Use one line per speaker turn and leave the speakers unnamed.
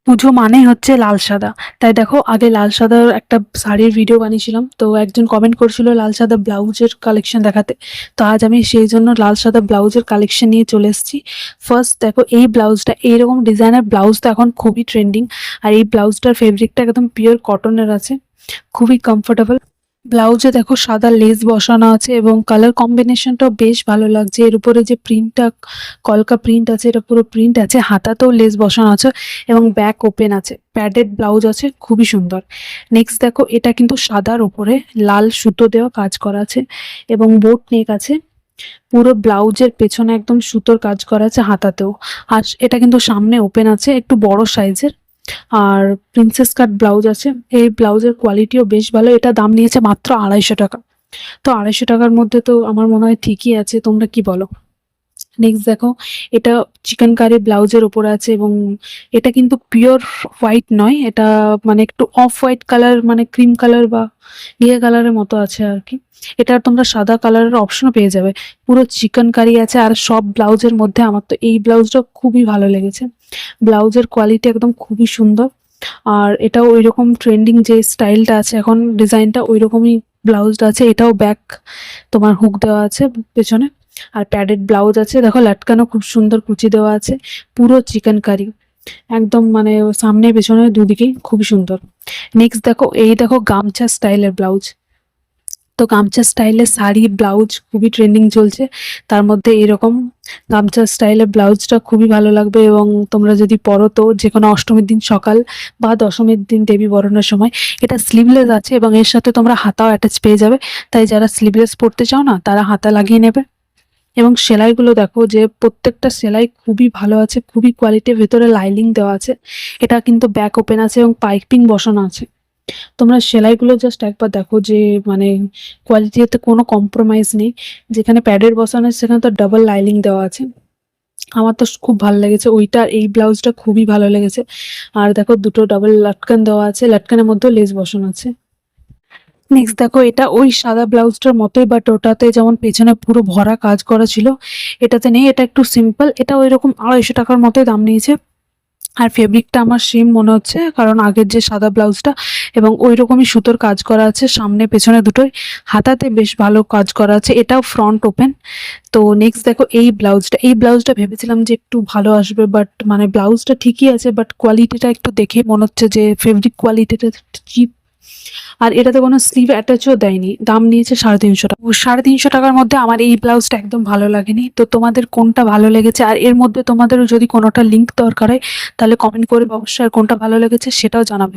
পুজো মানেই হচ্ছে লাল সাদা। তাই দেখো আগে লাল সাদার একটা শাড়ির ভিডিও বানিয়েছিলাম। তো একজন কমেন্ট করেছিল লাল সাদা ব্লাউজের কালেকশন দেখাতে। তো আজ আমি সেই জন্য লাল সাদা ব্লাউজের কালেকশন নিয়ে চলে এসেছি। ফার্স্ট দেখো এই ব্লাউজটা, এইরকম ডিজাইনের ব্লাউজ তো এখন খুবই ট্রেন্ডিং। আর এই ব্লাউজটার ফেব্রিকটা একদম পিওর কটনের আছে, খুবই কমফোর্টেবল। ব্লাউজে দেখো সাদা লেস বসানো আছে এবং কালার কম্বিনেশনটাও বেশ ভালো লাগছে। এর উপরে যে প্রিন্টটা, কলকা প্রিন্ট আছে, এটা পুরো প্রিন্ট আছে। হাতাতেও লেস বসানো আছে এবং ব্যাক ওপেন আছে। প্যাডেড ব্লাউজ আছে, খুবই সুন্দর। নেক্সট দেখো এটা কিন্তু সাদার উপরে লাল সুতো দেওয়া কাজ করা আছে এবং বোট নেক আছে। পুরো ব্লাউজের পেছনে একদম সুতোর কাজ করা আছে, হাতাতেও। আর এটা কিন্তু সামনে ওপেন আছে, একটু বড় সাইজের। আর প্রিন্সেস কাট ব্লাউজ আছে। এই ব্লাউজের কোয়ালিটিও বেশ ভালো। এটা দাম নিয়েছে মাত্র 250 টাকা। তো 250 টাকার মধ্যে তো আমার মনে হয় ঠিকই আছে, তোমরা কি বলো? নেক্সট দেখো এটা চিকেন কারি ব্লাউজের উপরে আছে এবং এটা কিন্তু পিওর হোয়াইট নয়, এটা মানে একটু অফ হোয়াইট কালার, মানে ক্রিম কালার বা ইয়ে কালারের মতো আছে আর কি। এটা তোমরা সাদা কালারের অপশনও পেয়ে যাবে। পুরো চিকেন কারি আছে। আর সব ব্লাউজের মধ্যে আমার তো এই ব্লাউজটা খুবই ভালো লেগেছে। ব্লাউজের কোয়ালিটি একদম খুবই সুন্দর। আর এটাও ওইরকম ট্রেন্ডিং যে স্টাইলটা আছে এখন, ডিজাইনটা ওইরকমই ব্লাউজটা আছে। এটাও ব্যাক তোমার হুক দেওয়া আছে পেছনে। আর প্যাডেড ব্লাউজ আছে, দেখো লাটকানো খুব সুন্দর কুচি দেওয়া আছে। পুরো চিকেন কারি একদম, মানে সামনে পেছনে দুদিকেই খুবই সুন্দর। নেক্সট দেখো এই দেখো গামছা স্টাইলের ব্লাউজ। তো গামছা স্টাইলের শাড়ি ব্লাউজ খুবই ট্রেন্ডিং চলছে। তার মধ্যে এরকম গামছা স্টাইলের ব্লাউজটা খুবই ভালো লাগবে এবং তোমরা যদি পরো তো যে কোনো অষ্টমীর দিন সকাল বা দশমীর দিন দেবী বরণের সময়। এটা স্লিভলেস আছে এবং এর সাথে তোমরা হাতাও অ্যাটাচ পেয়ে যাবে। তাই যারা স্লিভলেস পরতে চাও না, তারা হাতা লাগিয়ে নেবে। এবং সেলাইগুলো দেখো যে প্রত্যেকটা সেলাই খুবই ভালো আছে, খুবই কোয়ালিটির। ভেতরে লাইনিং দেওয়া আছে। এটা কিন্তু ব্যাক ওপেন আছে এবং পাইপিং বসানো আছে। তোমরা সেলাইগুলো জাস্ট একবার দেখো যে মানে কোয়ালিটিতে কোনো কম্প্রোমাইজ নেই। যেখানে প্যাডের বসানো আছে সেখানে তো ডাবল লাইনিং দেওয়া আছে। আমার তো খুব ভালো লেগেছে ওইটা, এই ব্লাউজটা খুবই ভালো লেগেছে। আর দেখো দুটো ডাবল লাটকান দেওয়া আছে, লাটকানের মধ্যেও লেস বসানো আছে। নেক্সট দেখো এটা ওই সাদা ব্লাউজটার মতোই, বাট ওটাতে যেমন পেছনে পুরো ভরা কাজ করা ছিল, এটাতে নেই। এটা একটু সিম্পল। এটা ওইরকম 250 টাকার মতোই দাম নিয়েছে। আর ফেব্রিকটা আমার সেম মনে হচ্ছে, কারণ আগের যে সাদা ব্লাউজটা এবং ওই রকমই সুতোর কাজ করা আছে সামনে পেছনে দুটোই। হাতাতে বেশ ভালো কাজ করা আছে, এটাও ফ্রন্ট ওপেন। তো নেক্সট দেখো এই ব্লাউজটা, এই ব্লাউজটা ভেবেছিলাম যে একটু ভালো আসবে, বাট মানে ব্লাউজটা ঠিকই আছে, বাট কোয়ালিটিটা একটু দেখে মনে হচ্ছে যে ফেব্রিক কোয়ালিটিটা চিপ। আর এটাতে কোনো স্লিভ অ্যাটাচও দেয়নি। দাম নিয়েছে 350 টাকা। 350 টাকার মধ্যে আমার এই ব্লাউজটা একদম ভালো লাগেনি। তো তোমাদের কোনটা ভালো লেগেছে? আর এর মধ্যে তোমাদেরও যদি কোনোটা লিঙ্ক দরকার হয় তাহলে কমেন্ট করে অবশ্যই, আর কোনটা ভালো লেগেছে সেটাও জানাবে।